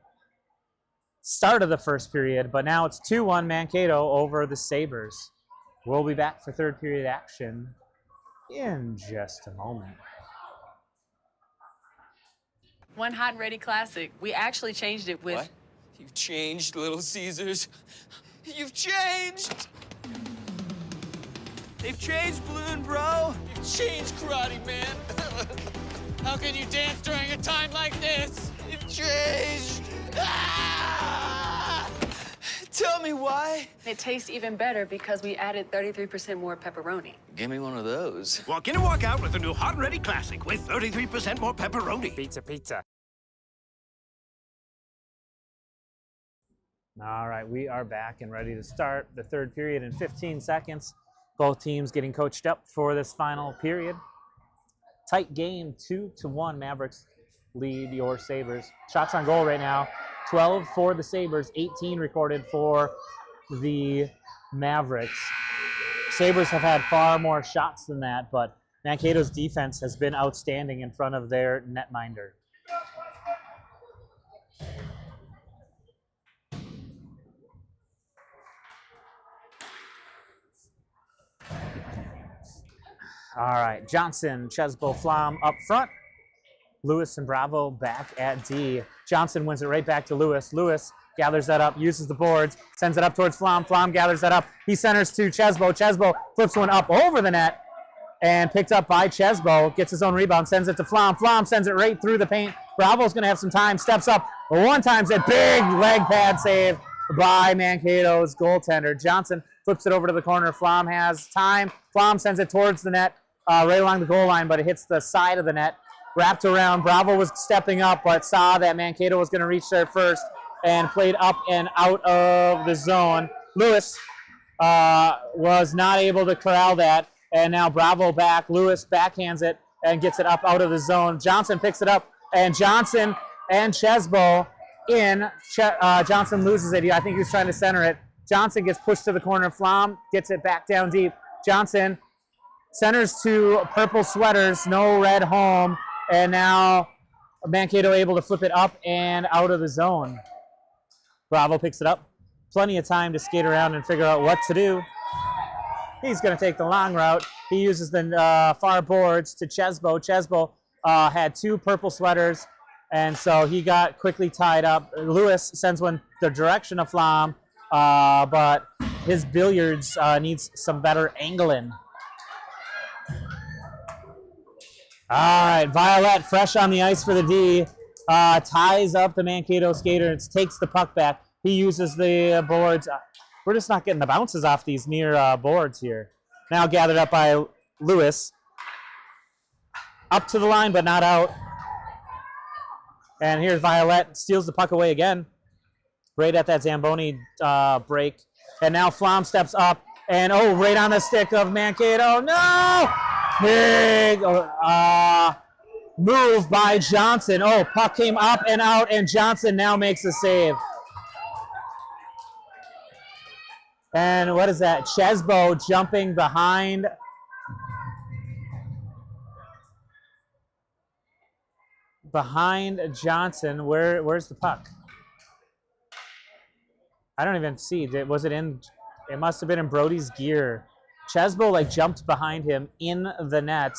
start of the first period. But now it's 2-1 Mankato over the Sabres. We'll be back for third period action in just a moment. One hot and ready classic. We actually changed it with... What? You've changed, Little Caesars. You've changed! They've changed, Balloon Bro. You've changed, Karate Man. How can you dance during a time like this? You've changed. Ah! Tell me why. It tastes even better because we added 33% more pepperoni. Give me one of those. Walk in and walk out with the new Hot and Ready Classic with 33% more pepperoni. Pizza, pizza. All right, we are back and ready to start the third period in 15 seconds. Both teams getting coached up for this final period. Tight game, 2-1. Mavericks lead your Sabres. Shots on goal right now, 12 for the Sabres, 18 recorded for the Mavericks. Sabres have had far more shots than that, but Mankato's defense has been outstanding in front of their netminder. All right, Johnson, Chesbo, Flom up front. Lewis and Bravo back at D. Johnson wins it right back to Lewis. Lewis gathers that up, uses the boards, sends it up towards Flom. Flom gathers that up. He centers to Chesbo. Chesbo flips one up over the net. and picked up by Chesbo. Gets his own rebound, sends it to Flom. Flom sends it right through the paint. Bravo's going to have some time. Steps up one time. A big leg pad save by Mankato's goaltender. Johnson flips it over to the corner. Flom has time. Flom sends it towards the net, right along the goal line, but it hits the side of the net. Wrapped around. Bravo was stepping up, but saw that Mankato was going to reach there first and played up and out of the zone. Lewis was not able to corral that, and now Bravo back. Lewis backhands it and gets it up out of the zone. Johnson picks it up, and Johnson and Chesbo in. Johnson loses it. I think he was trying to center it. Johnson gets pushed to the corner. Flom gets it back down deep. Johnson centers to Purple Sweaters, no red home, and now Mankato able to flip it up and out of the zone. Bravo picks it up. Plenty of time to skate around and figure out what to do. He's going to take the long route. He uses the far boards to Chesbo. Chesbo had 2 Purple Sweaters, and so he got quickly tied up. Lewis sends one the direction of Flom, but his billiards needs some better angling. All right, Violet, fresh on the ice for the D, ties up the Mankato skater and takes the puck back. He uses the boards. We're just not getting the bounces off these near boards here. Now gathered up by Lewis. Up to the line, but not out. And here's Violet, steals the puck away again. Right at that Zamboni break. And now Flom steps up, and right on the stick of Mankato. No! Big move by Johnson. Puck came up and out, and Johnson now makes a save. And what is that? Chesbo jumping behind. Behind Johnson. Where's the puck? I don't even see. Was it in? It must have been in Brody's gear. Chesbo jumped behind him in the net.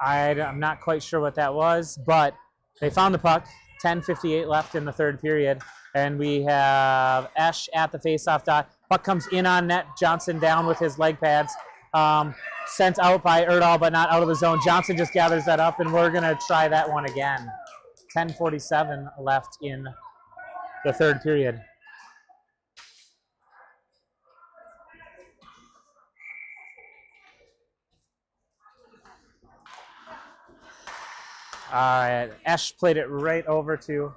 I'm not quite sure what that was, but they found the puck. 10:58 left in the third period, and we have Esch at the faceoff dot. Puck comes in on net. Johnson down with his leg pads. Sent out by Erdahl, but not out of the zone. Johnson just gathers that up, and we're going to try that one again. 10:47 left in the third period. All right, Esch played it right over to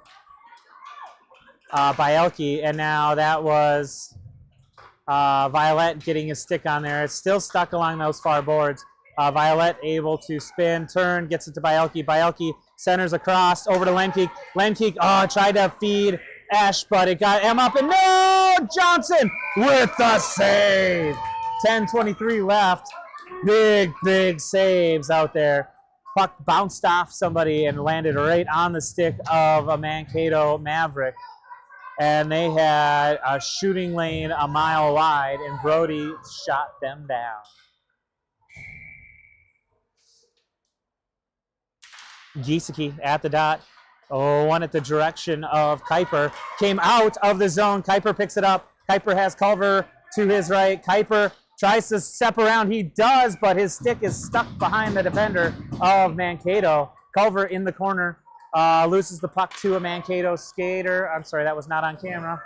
Bielke, and now that was Violet getting his stick on there. It's still stuck along those far boards. Violet able to spin, turn, gets it to Bielke. Bielke centers across over to Lenkeek. Lenkeek, tried to feed Esch, but it got him up, and no! Johnson with the save. 10:23 left. Big saves out there. Puck bounced off somebody and landed right on the stick of a Mankato Maverick. And they had a shooting lane a mile wide, and Brody shot them down. Giesecke at the dot. One at the direction of Kuiper. Came out of the zone. Kuiper picks it up. Kuiper has Culver to his right. Kuiper tries to step around. He does, but his stick is stuck behind the defender of Mankato. Culver in the corner. Loses the puck to a Mankato skater. I'm sorry, that was not on camera.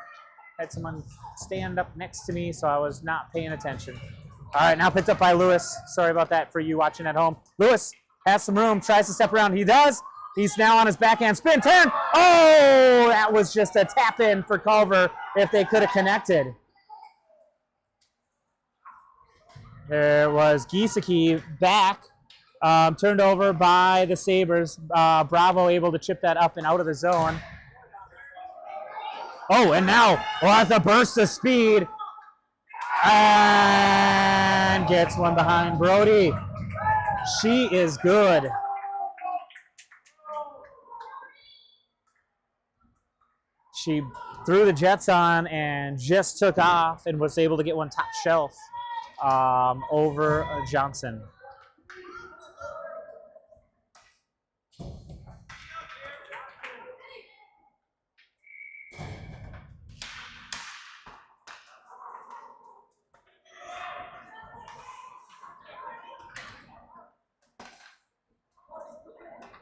Had someone stand up next to me, so I was not paying attention. All right, now picked up by Lewis. Sorry about that for you watching at home. Lewis has some room, tries to step around. He does. He's now on his backhand spin. Turn. That was just a tap in for Culver if they could have connected. There was Giesecke back. Turned over by the Sabres. Bravo able to chip that up and out of the zone. And now with a burst of speed. And gets one behind Brody. She is good. She threw the jets on and just took off and was able to get one top shelf over Johnson.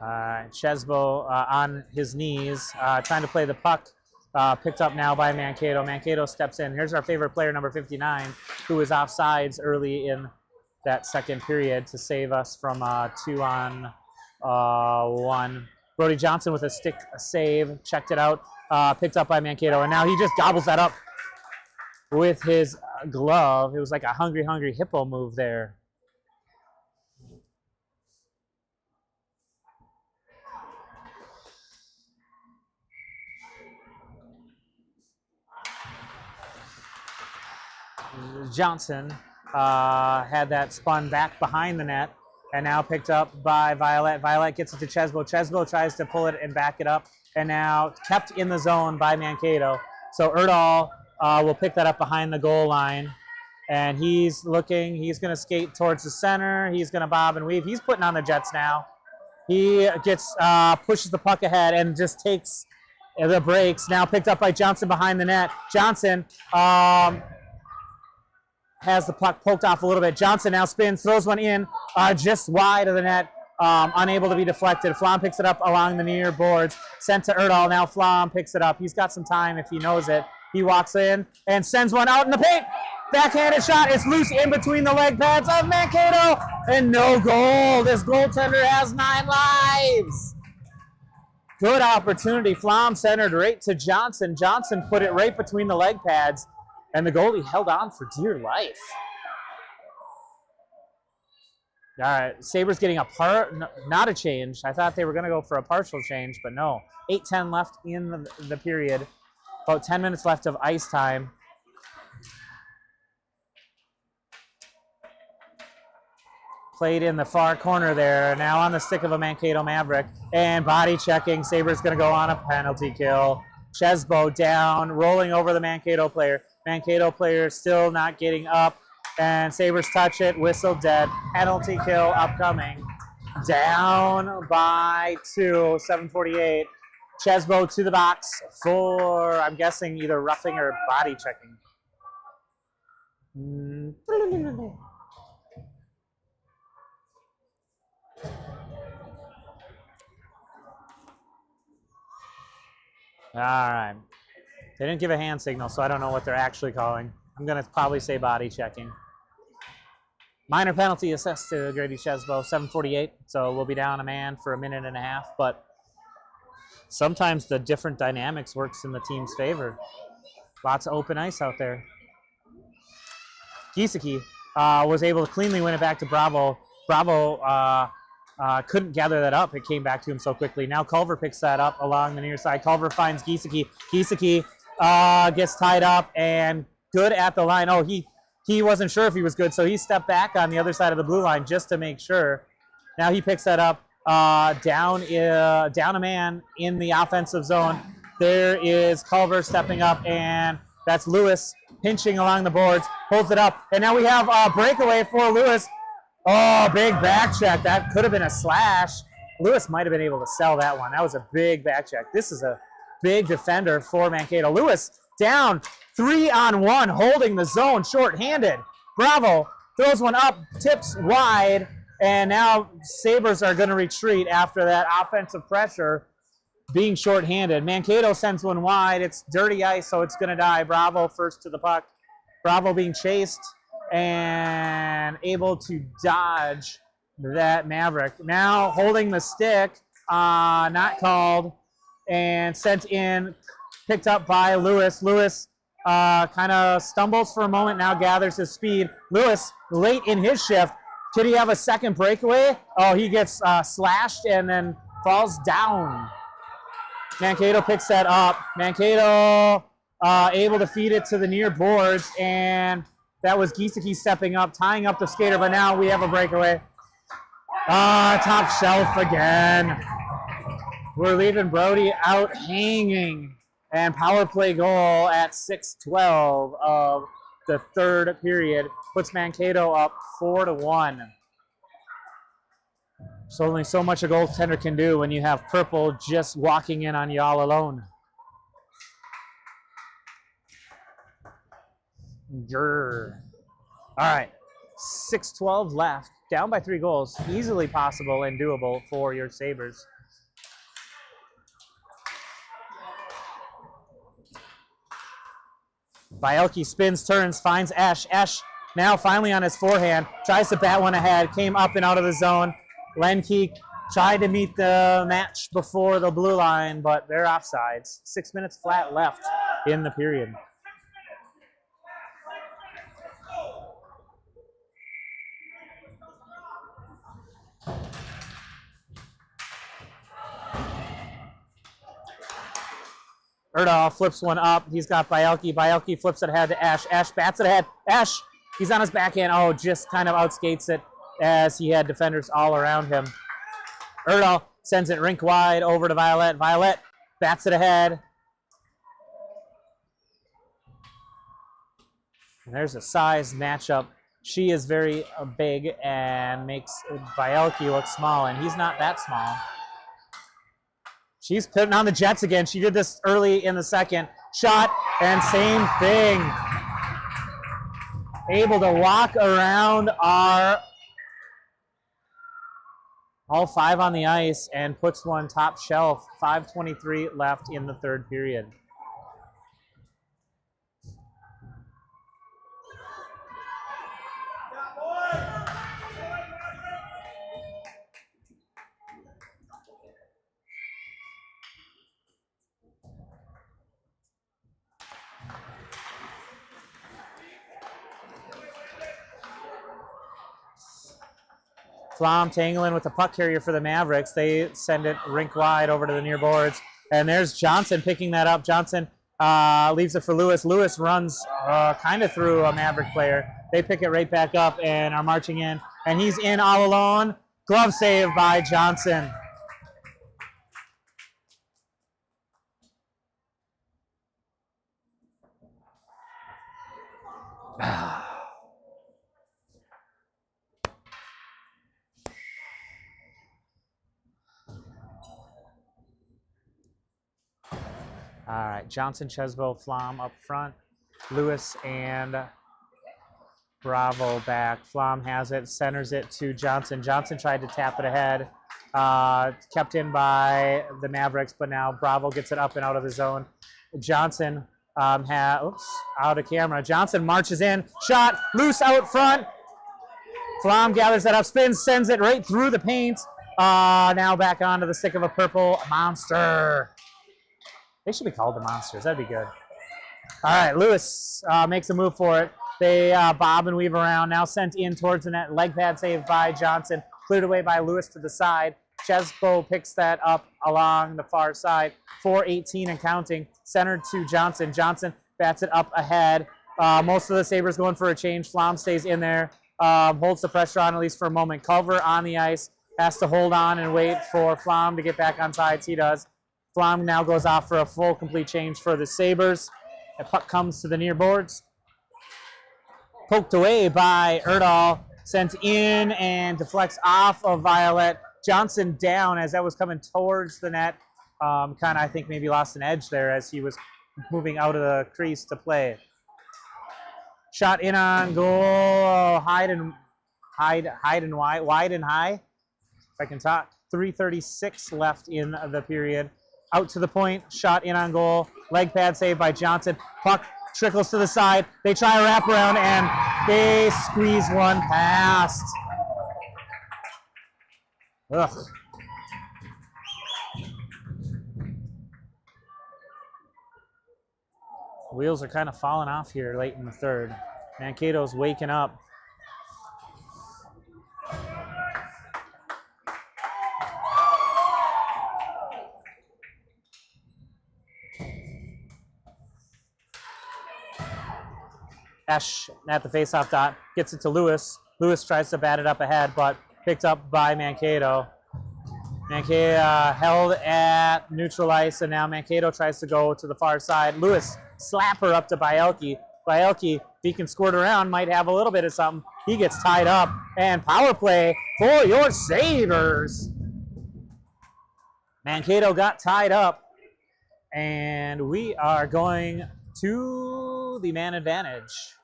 Chesbo on his knees, trying to play the puck. Picked up now by Mankato. Mankato steps in. Here's our favorite player, number 59, who was offsides early in that second period to save us from 2-on-1. Brody Johnson with a stick save, checked it out, picked up by Mankato, and now he just gobbles that up with his glove. It was like a hungry, hungry hippo move there. Johnson had that spun back behind the net and now picked up by Violet. Violet gets it to Chesbo. Chesbo tries to pull it and back it up and now kept in the zone by Mankato. So Erdahl will pick that up behind the goal line and he's looking. He's going to skate towards the center. He's going to bob and weave. He's putting on the Jets now. He gets pushes the puck ahead and just takes the breaks. Now picked up by Johnson behind the net. Johnson has the puck poked off a little bit. Johnson now spins, throws one in just wide of the net, unable to be deflected. Flom picks it up along the near boards, sent to Erdahl. Now Flom picks it up. He's got some time if he knows it. He walks in and sends one out in the paint. Backhanded shot. It's loose in between the leg pads of Mankato, and no goal. This goaltender has 9 lives. Good opportunity. Flom centered right to Johnson. Johnson put it right between the leg pads, and the goalie held on for dear life. All right, Sabres getting not a change. I thought they were going to go for a partial change, but no. 8:10 left in the period. About 10 minutes left of ice time. Played in the far corner there. Now on the stick of a Mankato Maverick. And body checking. Sabres going to go on a penalty kill. Chesbo down, rolling over the Mankato player. Mankato player still not getting up. And Sabres touch it. Whistle dead. Penalty kill upcoming. Down by 2. 7:48. Chesbo to the box for, I'm guessing, either roughing or body checking. All right. They didn't give a hand signal, so I don't know what they're actually calling. I'm going to probably say body checking. Minor penalty assessed to Grady Chesbo, 7:48. So we'll be down a man for a minute and a half, but sometimes the different dynamics works in the team's favor. Lots of open ice out there. Giesecke was able to cleanly win it back to Bravo. Bravo couldn't gather that up. It came back to him so quickly. Now Culver picks that up along the near side. Culver finds Giesecke. Giesecke gets tied up and good at the line. Oh, he wasn't sure if he was good, so he stepped back on the other side of the blue line just to make sure. Now he picks that up. Down a man in the offensive zone. There is Culver stepping up, and that's Lewis pinching along the boards, holds it up, and now we have a breakaway for Lewis. Oh, big back check. That could have been a slash. Lewis might have been able to sell that one. That was a big back check. This is a big defender for Mankato. Lewis down 3-on-1, holding the zone, short-handed. Bravo throws one up, tips wide, and now Sabres are going to retreat after that offensive pressure being short-handed. Mankato sends one wide. It's dirty ice, so it's going to die. Bravo first to the puck. Bravo being chased and able to dodge that Maverick. Now holding the stick, not called, and sent in, picked up by Lewis. Lewis kind of stumbles for a moment, now gathers his speed. Lewis, late in his shift, could he have a second breakaway? Oh, he gets slashed and then falls down. Mankato picks that up. Mankato able to feed it to the near boards, and that was Giesecke stepping up, tying up the skater, but now we have a breakaway. Top shelf again. We're leaving Brody out hanging. And power play goal at 6:12 of the third period puts Mankato up 4-1. There's only so much a goaltender can do when you have Purple just walking in on you all alone. Grr. All right, 6:12 left. down by 3 goals, easily possible and doable for your Sabres. Bielke spins, turns, finds Esch. Esch now finally on his forehand, tries to bat one ahead, came up and out of the zone. Lenke tried to meet the match before the blue line, but they're offsides. 6 minutes flat left in the period. Erdahl flips one up. He's got Bielke. Bielke flips it ahead to Esch. Esch bats it ahead. Esch, he's on his backhand. Oh, just kind of outskates it as he had defenders all around him. Erdahl sends it rink wide over to Violet. Violet bats it ahead. And there's a size matchup. She is very big and makes Bielke look small, and he's not that small. She's putting on the Jets again. She did this early in the second. Shot, and same thing. Able to walk around all 5 on the ice and puts one top shelf. 5:23 left in the third period. Flom tangling with the puck carrier for the Mavericks. They send it rink wide over to the near boards. And there's Johnson picking that up. Johnson leaves it for Lewis. Lewis runs kind of through a Maverick player. They pick it right back up and are marching in. And he's in all alone. Glove save by Johnson. All right, Johnson, Chesbo, Flom up front. Lewis and Bravo back. Flom has it, centers it to Johnson. Johnson tried to tap it ahead. Kept in by the Mavericks, but now Bravo gets it up and out of the zone. Johnson out of camera. Johnson marches in. Shot, loose out front. Flom gathers that up, spins, sends it right through the paint. Now back onto the stick of a purple monster. They should be called the Monsters. That'd be good. All right, Lewis makes a move for it. They bob and weave around. Now sent in towards the net. Leg pad save by Johnson. Cleared away by Lewis to the side. Chesbo picks that up along the far side. 4:18 and counting. Centered to Johnson. Johnson bats it up ahead. Most of the Sabres going for a change. Flom stays in there. Holds the pressure on at least for a moment. Culver on the ice. Has to hold on and wait for Flom to get back on sides. He does. Flom now goes off for a full, complete change for the Sabres. The puck comes to the near boards. Poked away by Erdahl. Sent in and deflects off of Violet. Johnson down as that was coming towards the net. Kind of, I think, maybe lost an edge there as he was moving out of the crease to play. Shot in on goal. Wide and high. If I can talk. 3:36 left in the period. Out to the point, shot in on goal. Leg pad save by Johnson. Puck trickles to the side. They try a wraparound and they squeeze one past. Ugh. Wheels are kind of falling off here late in the third. Mankato's waking up. Esch at the faceoff dot, gets it to Lewis. Lewis tries to bat it up ahead, but picked up by Mankato. Mankato held at neutral ice, and now Mankato tries to go to the far side. Lewis slapper up to Bielke. Bielke, if he can squirt around, might have a little bit of something. He gets tied up, and power play for your Sabres. Mankato got tied up, and we are going to the man advantage.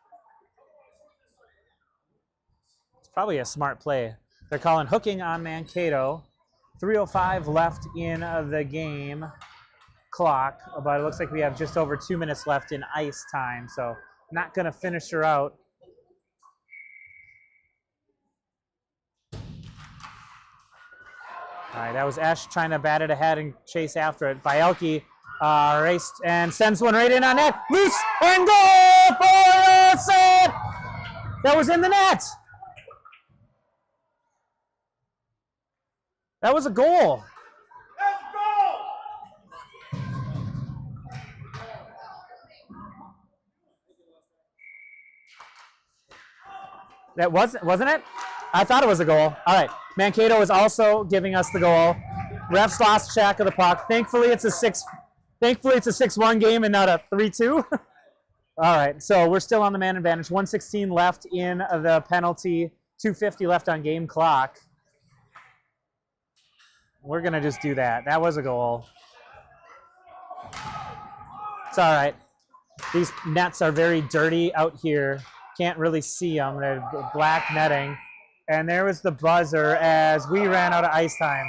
Probably a smart play. They're calling hooking on Mankato. 3:05 left in the game clock, but it looks like we have just over 2 minutes left in ice time, so not going to finish her out. All right, that was Esch trying to bat it ahead and chase after it. Bielke raced and sends one right in on net. Loose and goal for set. That was in the net. That was a goal. That wasn't it? I thought it was a goal. All right, Mankato is also giving us the goal. Refs lost track of the puck. Thankfully, it's a 6-1 game and not a 3-2. All right, so we're still on the man advantage. 1:16 left in the penalty. 2:50 left on game clock. We're gonna just do that. That was a goal. It's all right. These nets are very dirty out here. Can't really see them. They're black netting. And there was the buzzer as we ran out of ice time.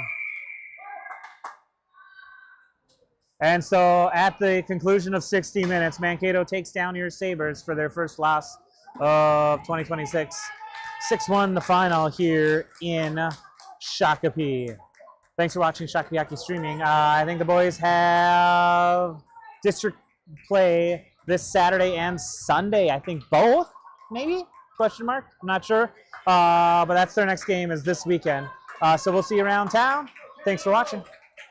And so at the conclusion of 60 minutes, Mankato takes down your Sabres for their first loss of 2026. 6-1 the final here in Shakopee. Thanks for watching Shakopee Hockey Streaming. I think the boys have district play this Saturday and Sunday. I think both, maybe? Question mark? I'm not sure. But that's their next game is this weekend. So we'll see you around town. Thanks for watching.